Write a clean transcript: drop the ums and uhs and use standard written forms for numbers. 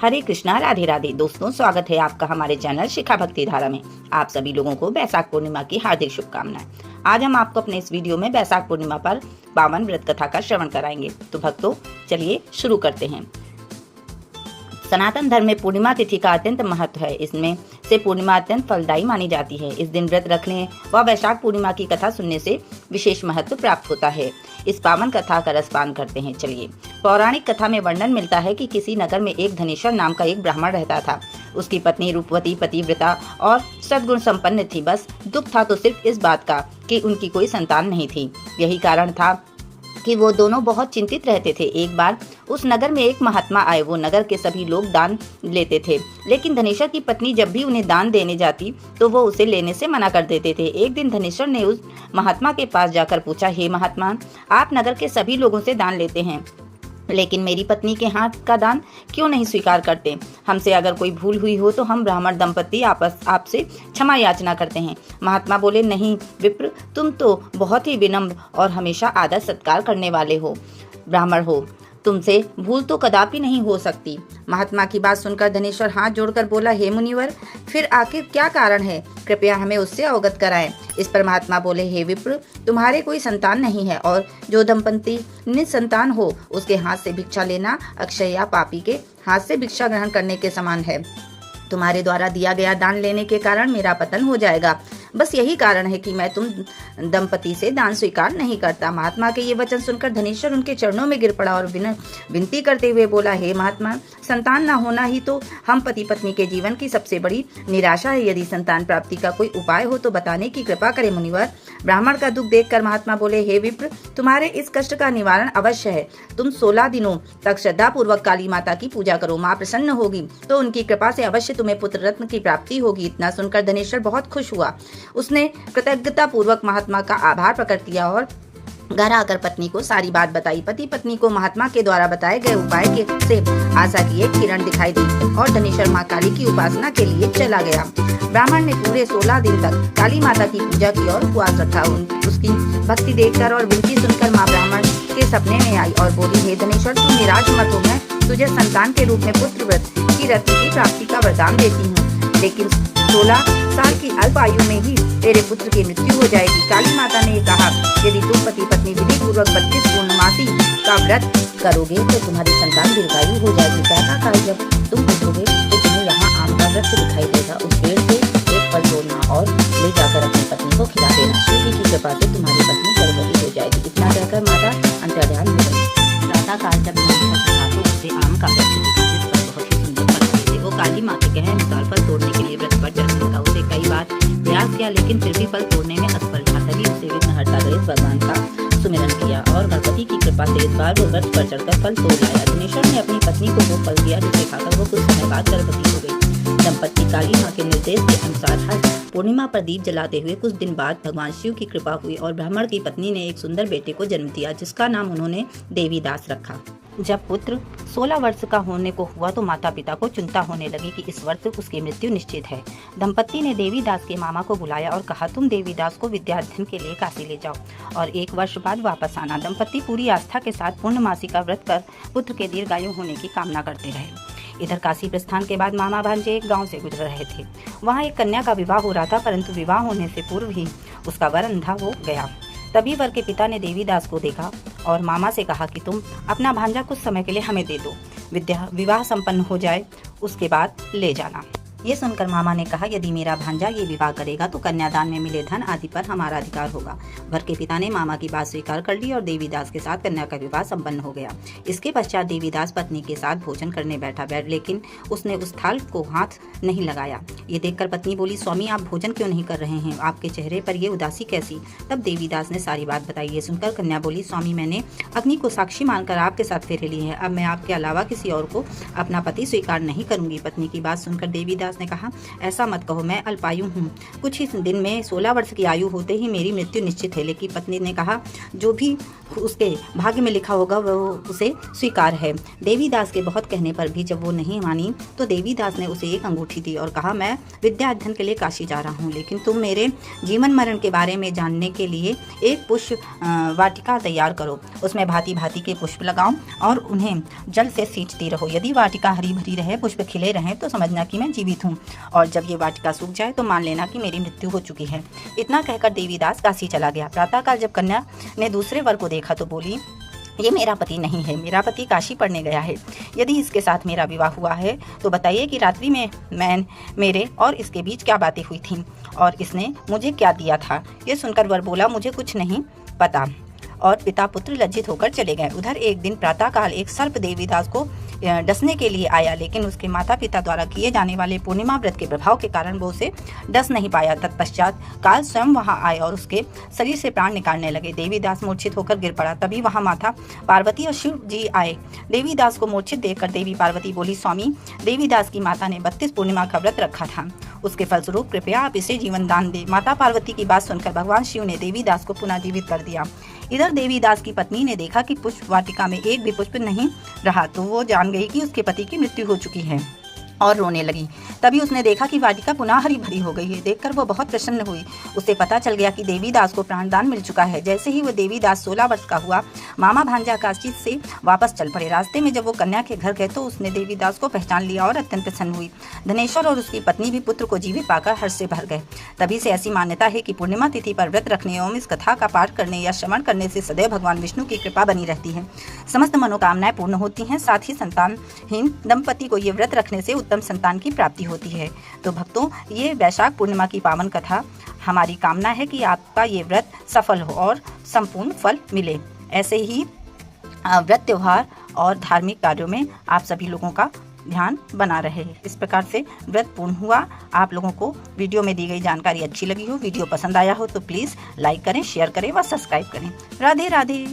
हरे कृष्णा, राधे राधे। दोस्तों, स्वागत है आपका हमारे चैनल शिखा भक्ति धारा में। आप सभी लोगों को बैसाख पूर्णिमा की हार्दिक शुभकामनाएं। आज हम आपको अपने इस वीडियो में बैसाख पूर्णिमा पर पावन व्रत कथा का श्रवण कराएंगे। तो भक्तों, चलिए शुरू करते हैं। सनातन धर्म में पूर्णिमा तिथि का अत्यंत महत्व है। इसमें से पूर्णिमा अत्यंत फलदायी मानी जाती है। इस दिन व्रत रखने व बैसाख पूर्णिमा की कथा सुनने से विशेष महत्व प्राप्त होता है। इस पावन कथा का रसपान करते हैं। चलिए, पौराणिक कथा में वर्णन मिलता है कि किसी नगर में एक धनेश्वर नाम का एक ब्राह्मण रहता था। उसकी पत्नी रूपवती, पतिव्रता और सद्गुण संपन्न थी। बस दुख था तो सिर्फ इस बात का कि उनकी कोई संतान नहीं थी। यही कारण था कि वो दोनों बहुत चिंतित रहते थे। एक बार उस नगर में एक महात्मा आए। वो नगर के सभी लोग दान लेते थे, लेकिन धनेश्वर की पत्नी जब भी उन्हें दान देने जाती तो वो उसे लेने से मना कर देते थे। एक दिन धनेश्वर ने उस महात्मा के पास जाकर पूछा, हे महात्मा, आप नगर के सभी लोगों से दान लेते हैं, लेकिन मेरी पत्नी के हाथ का दान क्यों नहीं स्वीकार करते? हमसे अगर कोई भूल हुई हो तो हम ब्राह्मण दंपति आपसे क्षमा याचना करते हैं। महात्मा बोले, नहीं विप्र, तुम तो बहुत ही विनम्र और हमेशा आदर सत्कार करने वाले ब्राह्मण हो। तुमसे भूल तो कदापि नहीं हो सकती। महात्मा की बात सुनकर धनेश्वर हाथ जोड़कर बोला, हे मुनिवर, फिर आखिर क्या कारण है? कृपया हमें उससे अवगत कराएं। इस पर महात्मा बोले, हे विप्र, तुम्हारे कोई संतान नहीं है और जो दंपति निसंतान हो उसके हाथ से भिक्षा लेना अक्षय या पापी के हाथ से भिक्षा ग्रहण करने के समान है। तुम्हारे द्वारा दिया गया दान लेने के कारण मेरा पतन हो जाएगा। बस यही कारण है कि मैं तुम दंपति से दान स्वीकार नहीं करता। महात्मा के ये वचन सुनकर धनेश्वर उनके चरणों में गिर पड़ा और विनती करते हुए बोला, हे महात्मा, संतान न होना ही तो हम पति पत्नी के जीवन की सबसे बड़ी निराशा है। यदि संतान प्राप्ति का कोई उपाय हो तो बताने की कृपा करें मुनिवर। ब्राह्मण का दुख देखकर महात्मा बोले, हे विप्र, तुम्हारे इस कष्ट का निवारण अवश्य है। तुम 16 दिनों तक श्रद्धा पूर्वक काली माता की पूजा करो। माँ प्रसन्न होगी तो उनकी कृपा से अवश्य तुम्हें पुत्र रत्न की प्राप्ति होगी। इतना सुनकर धनेश्वर बहुत खुश हुआ। उसने कृतज्ञता पूर्वक महात्मा का आभार प्रकट किया और घर आकर पत्नी को सारी बात बताई। पति पत्नी को महात्मा के द्वारा बताए गए उपाय से आशा की एक किरण दिखाई दी और धनेश्वर माँ काली की उपासना के लिए चला गया। ब्राह्मण ने पूरे 16 दिन तक काली माता की पूजा की और उपवास रखा। उसकी भक्ति देखकर और विनती सुनकर माँ ब्राह्मण के सपने में आई और बोली, हे धनेश्वर, तू निराश मत हो। मैं तुझे संतान के रूप में पुत्र व्रत की रत्न की प्राप्ति का वरदान देती हूँ, लेकिन 16 साल की अल्प आयु में ही तेरे पुत्र की मृत्यु हो जाएगी। काली माता ने कहा, यदि तुम पति पत्नी विधि पूर्वक 32 पूर्णमासी का व्रत करोगे तो तुम्हारी संतान दीर्घायु हो जाएगी। पहला काल जब तुम उठोगे तो तुम्हें यहाँ आम का वृक्ष दिखाई देगा। उस पेड़ से एक फल तोड़ना और ले जाकर अपनी पत्नी को खिला देना। शिव जी की कृपा से तुम्हारी पत्नी गर्भवती हो जाएगी। इतना कहकर माता अंतर्ध्यान हो गई। प्रातः काल जब तो उसे आम का वृक्ष दिखा, जिस पर बहुत ही सुंदर फल लगे थे। वो काली माँ के कहे अनुसार फल तोड़ने के लिए व्रत पर चढ़ लगा। उसे कई बार प्रयास किया, लेकिन फिर भी फल तोड़ने में असफल था। तभी उसे विघ्नहर्ता गणेश भगवान का सुमिरन किया और गणपति की कृपा से इस बार वो व्रत पर चढ़कर फल तोड़ लाया। धनेश्वर ने अपनी पत्नी को वो फल दिया, जिसे खाकर वो कुछ समय बाद गर्भवती हो गई। दंपति काली माँ के निर्देश के अनुसार हर पूर्णिमा पर दीप जलाते हुए कुछ दिन बाद भगवान शिव की कृपा हुई और ब्राह्मण की पत्नी ने एक सुंदर बेटे को जन्म दिया, जिसका नाम उन्होंने देवीदास रखा। जब पुत्र 16 वर्ष का होने को हुआ तो माता पिता को चिंता होने लगी कि इस वर्ष उसकी मृत्यु निश्चित है। दंपति ने देवीदास के मामा को बुलाया और कहा, तुम देवीदास को विद्याध्ययन के लिए काशी ले जाओ और 1 वर्ष बाद वापस आना। दंपति पूरी आस्था के साथ पूर्णमासी का व्रत कर पुत्र के दीर्घायु होने की कामना करते रहे। इधर काशी प्रस्थान के बाद मामा भांजे एक गांव से गुजर रहे थे। वहां एक कन्या का विवाह हो रहा था, परंतु विवाह होने से पूर्व ही उसका वर अंधा हो गया। तभी वर के पिता ने देवीदास को देखा और मामा से कहा कि तुम अपना भांजा कुछ समय के लिए हमें दे दो, विवाह संपन्न हो जाए उसके बाद ले जाना। ये सुनकर मामा ने कहा, यदि मेरा भांजा ये विवाह करेगा तो कन्यादान में मिले धन आदि पर हमारा अधिकार होगा। वर के पिता ने मामा की बात स्वीकार कर ली और देवीदास के साथ कन्या का विवाह संपन्न हो गया। इसके पश्चात देवीदास पत्नी के साथ भोजन करने बैठा, लेकिन उसने उस थाल को हाथ नहीं लगाया। ये देखकर पत्नी बोली, स्वामी, आप भोजन क्यों नहीं कर रहे हैं? आपके चेहरे पर ये उदासी कैसी? तब देवीदास ने सारी बात बताई। ये सुनकर कन्या बोली, स्वामी, मैंने अग्नि को साक्षी मानकर आपके साथ फेरे लिए हैं। अब मैं आपके अलावा किसी और को अपना पति स्वीकार नहीं करूंगी। पत्नी की बात सुनकर देवीदास दास ने कहा, ऐसा मत कहो, मैं अल्पायु हूँ। कुछ ही दिन में 16 वर्ष की आयु होते ही मेरी मृत्यु निश्चित है। लेकिन पत्नी ने कहा, जो भी उसके भाग्य में लिखा होगा वो उसे स्वीकार है। देवीदास के बहुत कहने पर भी जब वो नहीं मानी तो देवीदास ने उसे एक अंगूठी दी और कहा, मैं विद्या अध्ययन के लिए काशी जा रहा हूँ, लेकिन तुम मेरे जीवन मरण के बारे में जानने के लिए एक पुष्प वाटिका तैयार करो। उसमें भांति भांति के पुष्प लगाओ और उन्हें जल से सींचती रहो। यदि वाटिका हरी भरी रहे, पुष्प खिले रहें तो समझना कि मैं जीवित हूँ, और जब ये वाटिका सूख जाए तो मान लेना कि मेरी मृत्यु हो चुकी है। इतना कहकर देवीदास काशी चला गया। प्रातःकाल जब कन्या ने दूसरे वर को देखा तो बोली, ये मेरा पति नहीं है, मेरा पति काशी पढ़ने गया है। यदि इसके साथ मेरा विवाह हुआ है तो बताइए कि रात्रि में मेरे और इसके बीच क्या बातें हुई थीं और इसने मुझे क्या दिया था। ये सुनकर वर बोला, मुझे कुछ नहीं पता, और पिता पुत्र लज्जित होकर चले गए। उधर एक दिन प्रातःकाल एक सर्प देवीदास को डसने के लिए आया, लेकिन उसके माता पिता द्वारा किए जाने वाले पूर्णिमा व्रत के प्रभाव के कारण वो उसे डस नहीं पाया। तत्पश्चात काल स्वयं वहां आए और उसके शरीर से प्राण निकालने लगे। देवीदास मूर्छित होकर गिर पड़ा। तभी वहां माता पार्वती और शिव जी आए। देवीदास को मूर्छित देखकर देवी पार्वती बोली, स्वामी, देवीदास की माता ने 32 पूर्णिमा का व्रत रखा था, उसके फलस्वरूप कृपया आप इसे जीवन दान दे। माता पार्वती की बात सुनकर भगवान शिव ने देवीदास को पुनः जीवित कर दिया। इधर देवीदास की पत्नी ने देखा कि पुष्प वाटिका में एक भी पुष्प नहीं रहा तो वो जान गई कि उसके पति की मृत्यु हो चुकी है और रोने लगी। तभी उसने देखा कि वाटिका पुनः हरी भरी हो गई है। देखकर वो बहुत प्रसन्न हुई। उसे पता चल गया कि देवीदास को प्राणदान मिल चुका है। जैसे ही वो देवीदास 16 वर्ष का हुआ, मामा भांजा काशी से वापस चल पड़े। रास्ते में जब वो कन्या के घर गए तो उसने देवीदास को पहचान लिया और अत्यंत प्रसन्न हुई। धनेश्वर और उसकी पत्नी भी पुत्र को जीवित पाकर हर्ष से भर गए। तभी से ऐसी मान्यता है कि पूर्णिमा तिथि पर व्रत रखने एवं इस कथा का पाठ करने या श्रवण करने से सदैव भगवान विष्णु की कृपा बनी रहती है, समस्त मनोकामनाएं पूर्ण होती हैं। साथ ही संतानहीन दंपति को ये व्रत रखने से उत्तम संतान की प्राप्ति होती है। तो भक्तों, ये वैशाख पूर्णिमा की पावन कथा, हमारी कामना है कि आपका ये व्रत सफल हो और संपूर्ण फल मिले। ऐसे ही व्रत, त्योहार और धार्मिक कार्यों में आप सभी लोगों का ध्यान बना रहे। इस प्रकार से व्रत पूर्ण हुआ। आप लोगों को वीडियो में दी गई जानकारी अच्छी लगी हो, वीडियो पसंद आया हो तो प्लीज़ लाइक करें, शेयर करें व सब्सक्राइब करें। राधे राधे।